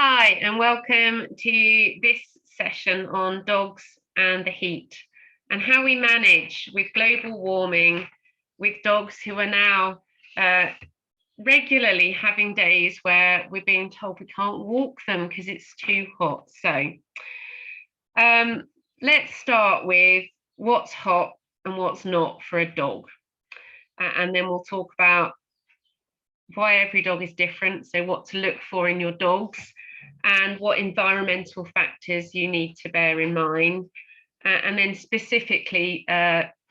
Hi, and welcome to this session on dogs and the heat and how we manage with global warming with dogs who are now regularly having days where we're being told we can't walk them because it's too hot. So let's start with what's hot and what's not for a dog. And then we'll talk about why every dog is different, so what to look for in your dogs and what environmental factors you need to bear in mind, and then specifically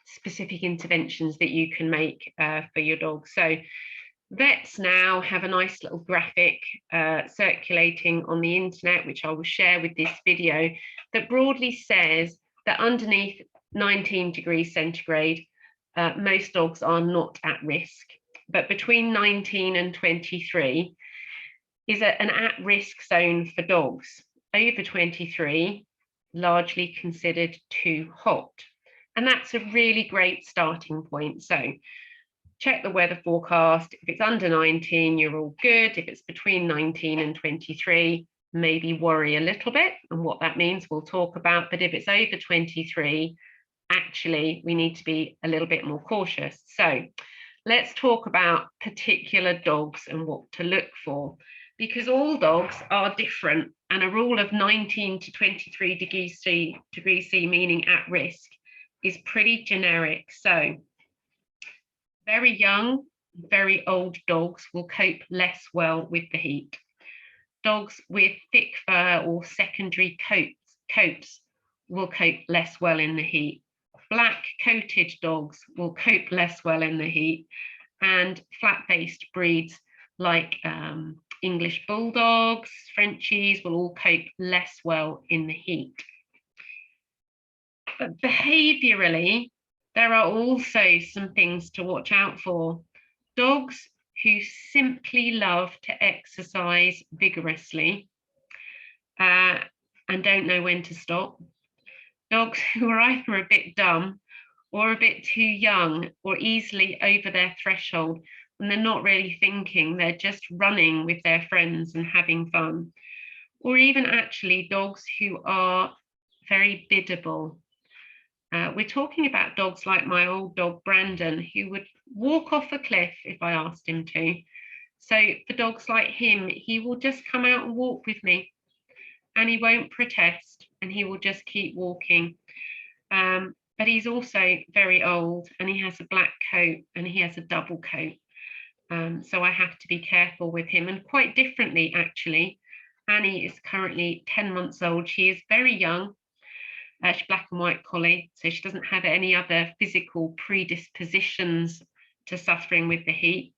specific interventions that you can make for your dog. So vets now have a nice little graphic circulating on the internet, which I will share with this video, that broadly says that underneath 19 degrees centigrade, most dogs are not at risk. But between 19 and 23 is an at-risk zone for dogs. Over 23, largely considered too hot. And that's a really great starting point. So check the weather forecast. If it's under 19, you're all good. If it's between 19 and 23, maybe worry a little bit. And what that means, we'll talk about. But if it's over 23, actually, we need to be a little bit more cautious. So let's talk about particular dogs and what to look for, because all dogs are different, and a rule of 19 to 23 degrees C, meaning at risk, is pretty generic. So very young, very old dogs will cope less well with the heat. Dogs with thick fur or secondary coats will cope less well in the heat. Black-coated dogs will cope less well in the heat, and flat-faced breeds like English Bulldogs, Frenchies will all cope less well in the heat. But behaviourally, there are also some things to watch out for. Dogs who simply love to exercise vigorously and don't know when to stop. Dogs who are either a bit dumb or a bit too young or easily over their threshold, and they're not really thinking, they're just running with their friends and having fun. Or even actually dogs who are very biddable. We're talking about dogs like my old dog Brandon, who would walk off a cliff if I asked him to. So for dogs like him, he will just come out and walk with me, and he won't protest, and he will just keep walking. But he's also very old, and he has a black coat and he has a double coat. So I have to be careful with him. And quite differently, actually, Annie is currently 10 months old. She is very young. She's black and white collie, so she doesn't have any other physical predispositions to suffering with the heat.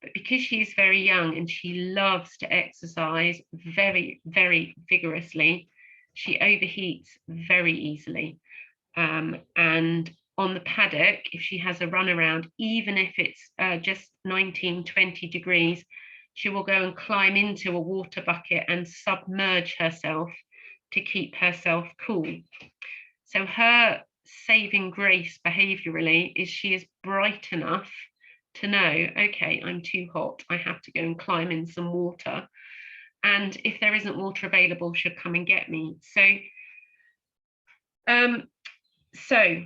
But because she is very young and she loves to exercise very, very vigorously, she overheats very easily. And on the paddock, if she has a run around, even if it's just 19, 20 degrees, she will go and climb into a water bucket and submerge herself to keep herself cool. So her saving grace behaviourally is she is bright enough to know, okay, I'm too hot, I have to go and climb in some water. And if there isn't water available, she'll come and get me. So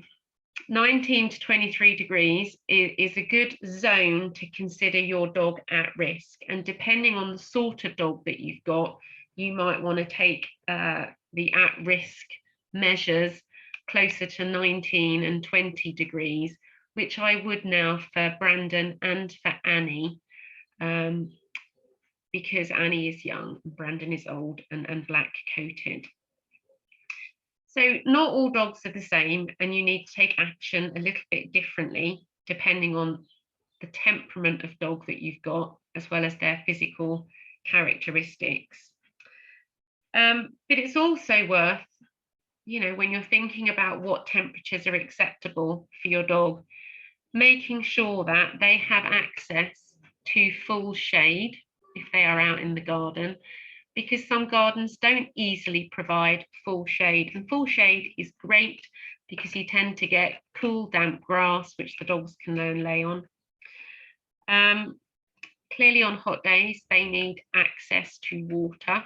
19 to 23 degrees is a good zone to consider your dog at risk. And depending on the sort of dog that you've got, you might want to take the at-risk measures closer to 19 and 20 degrees, which I would now for Brandon and for Annie, because Annie is young, Brandon is old and black-coated. So not all dogs are the same, and you need to take action a little bit differently depending on the temperament of dog that you've got, as well as their physical characteristics. But it's also worth, when you're thinking about what temperatures are acceptable for your dog, making sure that they have access to full shade if they are out in the garden, because some gardens don't easily provide full shade. And full shade is great because you tend to get cool, damp grass, which the dogs can then lay on. Clearly on hot days, they need access to water.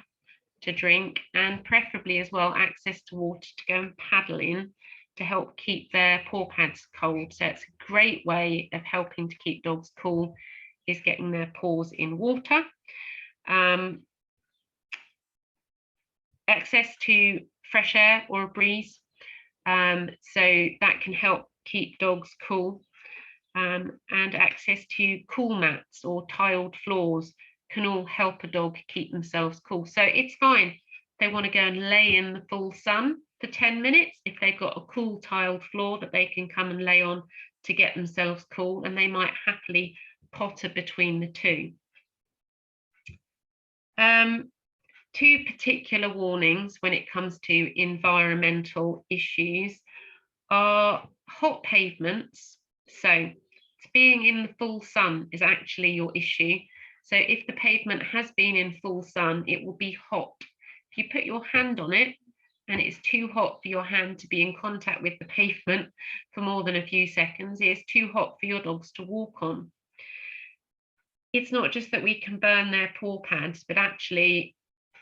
to drink, and preferably as well access to water to go and paddle in to help keep their paw pads cold. So it's a great way of helping to keep dogs cool, is getting their paws in water. Access to fresh air or a breeze, so that can help keep dogs cool. And access to cool mats or tiled floors can all help a dog keep themselves cool. So it's fine if they want to go and lay in the full sun for 10 minutes, if they've got a cool tiled floor that they can come and lay on to get themselves cool, and they might happily potter between the two. Two particular warnings when it comes to environmental issues are hot pavements. So being in the full sun is actually your issue. So if the pavement has been in full sun, it will be hot. If you put your hand on it and it's too hot for your hand to be in contact with the pavement for more than a few seconds, it's too hot for your dogs to walk on. It's not just that we can burn their paw pads, but actually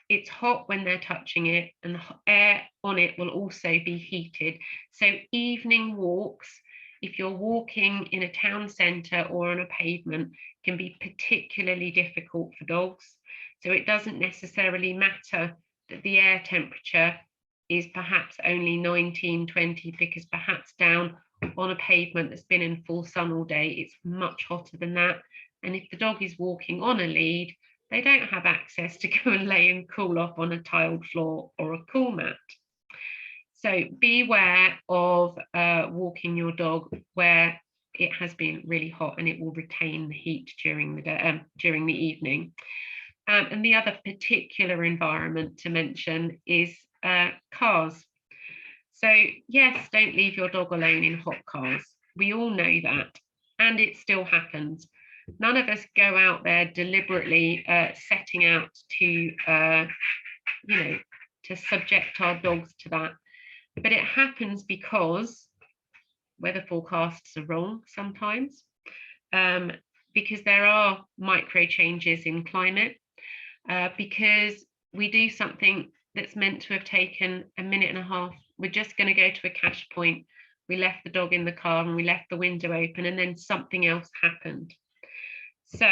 it's hot when they're touching it, and the air on it will also be heated. So evening walks, if you're walking in a town centre or on a pavement, can be particularly difficult for dogs. So it doesn't necessarily matter that the air temperature is perhaps only 19, 20, because perhaps down on a pavement that's been in full sun all day, it's much hotter than that. And if the dog is walking on a lead, they don't have access to go and lay and cool off on a tiled floor or a cool mat. So beware of walking your dog where it has been really hot, and it will retain the heat during the day, during the evening. And the other particular environment to mention is cars. So yes, don't leave your dog alone in hot cars. We all know that, and it still happens. None of us go out there deliberately setting out to, to subject our dogs to that. But it happens because weather forecasts are wrong sometimes, because there are micro changes in climate, because we do something that's meant to have taken a minute and a half. We're just going to go to a cash point. We left the dog in the car and we left the window open, and then something else happened. So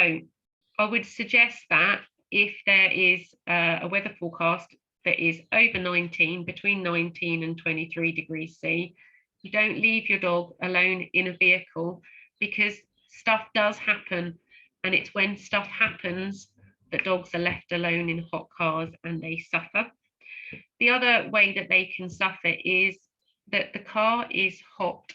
I would suggest that if there is a weather forecast that is over 19, between 19 and 23 degrees C, you don't leave your dog alone in a vehicle, because stuff does happen. And it's when stuff happens that dogs are left alone in hot cars and they suffer. The other way that they can suffer is that the car is hot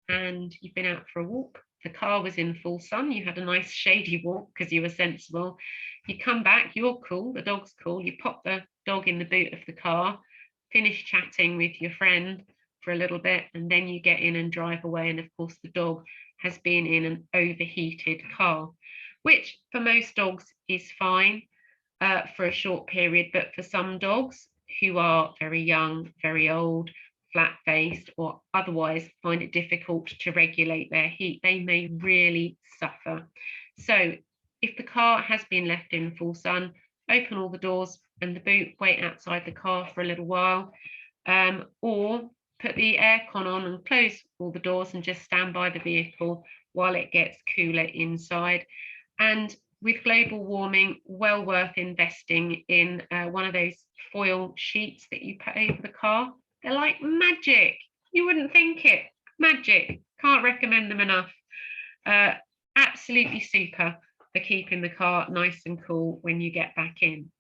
and you've been out for a walk. The car was in full sun, you had a nice shady walk because you were sensible. You come back, you're cool, the dog's cool, you pop the dog in the boot of the car, finish chatting with your friend for a little bit, and then you get in and drive away, and of course the dog has been in an overheated car, which for most dogs is fine for a short period, but for some dogs who are very young, very old, flat-faced, or otherwise find it difficult to regulate their heat, they may really suffer. So if the car has been left in full sun, open all the doors and the boot, wait outside the car for a little while, or put the aircon on and close all the doors and just stand by the vehicle while it gets cooler inside. And with global warming, well worth investing in one of those foil sheets that you put over the car. They're like magic. You wouldn't think it. Magic. Can't recommend them enough. Absolutely super for keeping the car nice and cool when you get back in.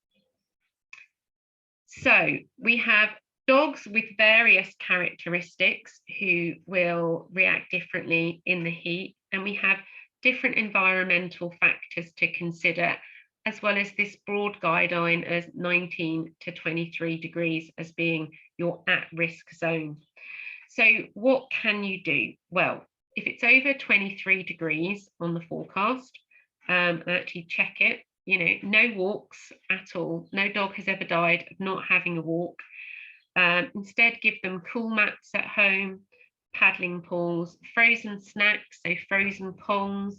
So we have dogs with various characteristics who will react differently in the heat, and we have different environmental factors to consider, as well as this broad guideline as 19 to 23 degrees as being your at-risk zone. So what can you do? Well, if it's over 23 degrees on the forecast, actually check it, no walks at all. No dog has ever died of not having a walk. Instead, give them cool mats at home, paddling pools, frozen snacks, so frozen Kongs.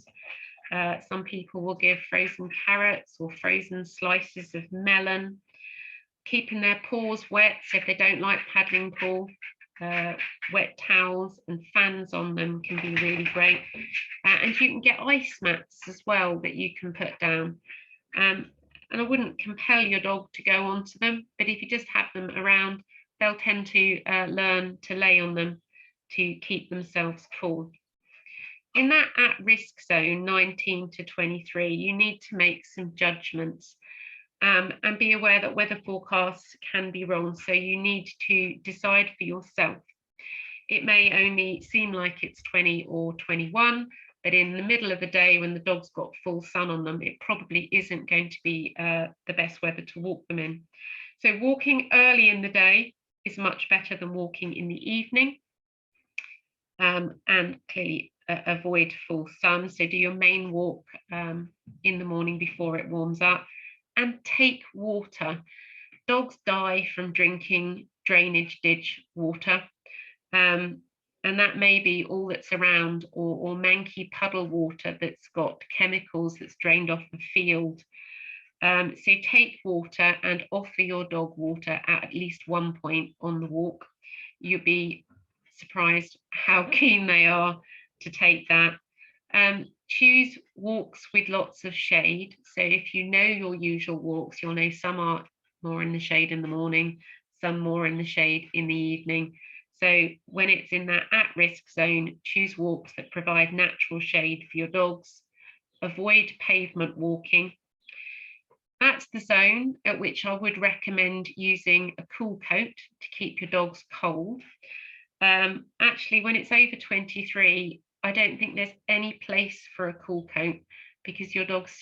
Some people will give frozen carrots or frozen slices of melon. keeping their paws wet, so if they don't like paddling pool, wet towels and fans on them can be really great. And you can get ice mats as well that you can put down. And I wouldn't compel your dog to go onto them, but if you just have them around, they'll tend to learn to lay on them to keep themselves cool. In that at-risk zone, 19 to 23, you need to make some judgments and be aware that weather forecasts can be wrong. So you need to decide for yourself. It may only seem like it's 20 or 21, but in the middle of the day when the dog's got full sun on them, it probably isn't going to be the best weather to walk them in. So walking early in the day is much better than walking in the evening. And clearly avoid full sun. So do your main walk in the morning before it warms up, and take water. Dogs die from drinking drainage ditch water. And that may be all that's around, or manky puddle water that's got chemicals that's drained off the field. So take water and offer your dog water at least one point on the walk. You'll be surprised how keen they are to take that. Choose walks with lots of shade. So if you know your usual walks, you'll know some are more in the shade in the morning, some more in the shade in the evening. So when it's in that at-risk zone, choose walks that provide natural shade for your dogs. Avoid pavement walking. That's the zone at which I would recommend using a cool coat to keep your dogs cold. Actually, when it's over 23, I don't think there's any place for a cool coat, because your dogs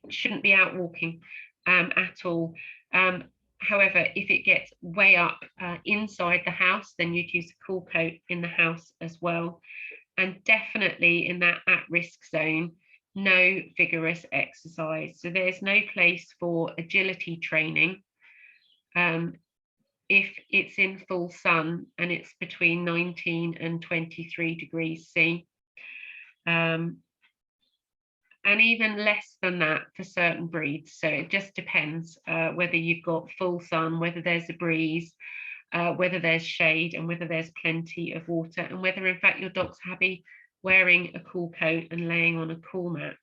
shouldn't be out walking at all. However, if it gets way up inside the house, then you'd use a cool coat in the house as well. And definitely in that at-risk zone, no vigorous exercise. So there's no place for agility training if it's in full sun and it's between 19 and 23 degrees C. And even less than that for certain breeds. So it just depends whether you've got full sun, whether there's a breeze, whether there's shade, and whether there's plenty of water, and whether in fact your dog's happy wearing a cool coat and laying on a cool mat.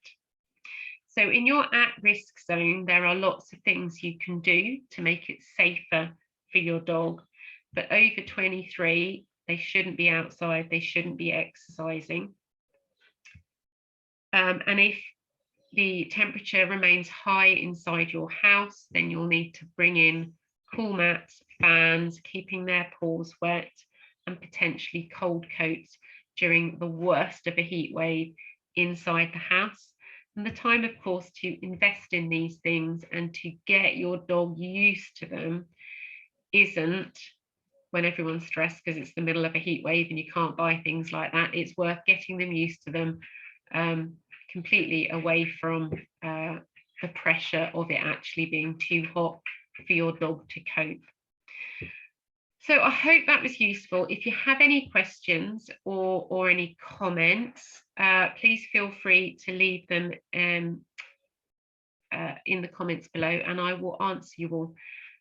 So in your at-risk zone, there are lots of things you can do to make it safer for your dog. But over 23, they shouldn't be outside, they shouldn't be exercising. And if the temperature remains high inside your house, then you'll need to bring in cool mats, fans, keeping their paws wet, and potentially cold coats during the worst of a heat wave inside the house. And the time, of course, to invest in these things and to get your dog used to them isn't when everyone's stressed because it's the middle of a heat wave and you can't buy things like that. It's worth getting them used to them completely away from the pressure of it actually being too hot for your dog to cope. So I hope that was useful. If you have any questions or any comments, please feel free to leave them in the comments below and I will answer you all.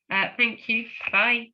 Thank you. Bye.